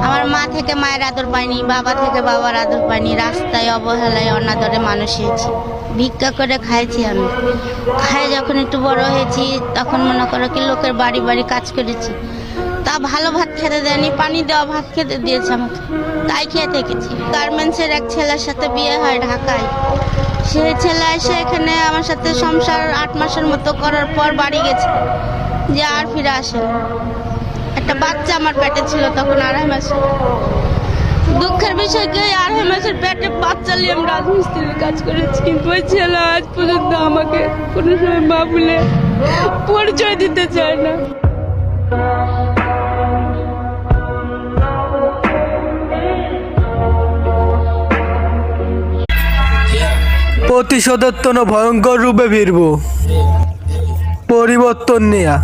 আমার মা থেকে মায়ের আদর পাইনি, বাবা থেকে বাবার আদর পাইনি। রাস্তায় অবহেলায় অনাদরে মানুষ হয়েছি, ভিক্ষা করে খাইছি। আমি খাই যখন একটু বড় হয়েছি তখন মনে করো কি লোকের বাড়ি বাড়ি কাজ করেছি, তা ভালো ভাত খেতে দেয়নি, পানি দেওয়া ভাত খেতে দিয়েছে আমাকে, তাই খেয়ে থেকেছি। গার্মেন্টসের এক ছেলের সাথে বিয়ে হয় ঢাকায়, সেই ছেলে এসে এখানে আমার সাথে সংসার 8 মাসের মতো করার পর বাড়ি গেছে, যে আর ফিরে আসে না। একটা বাচ্চা আমার পেটে ছিল তখন 2.5 মাস। দুঃখের বিষয় কি, 2.5 মাসের পেটে বাচ্চা নিয়ে আমি রাজমিস্ত্রির কাজ করেছি, কিন্তু ওই ছেলে আজ পর্যন্ত আমাকে কোনো সময় মা বলে পরিচয় দিতে চায় না। প্রতিশোধের জন্য ভয়ঙ্কর রূপে ফিরব, পরিবর্তন নেয়া।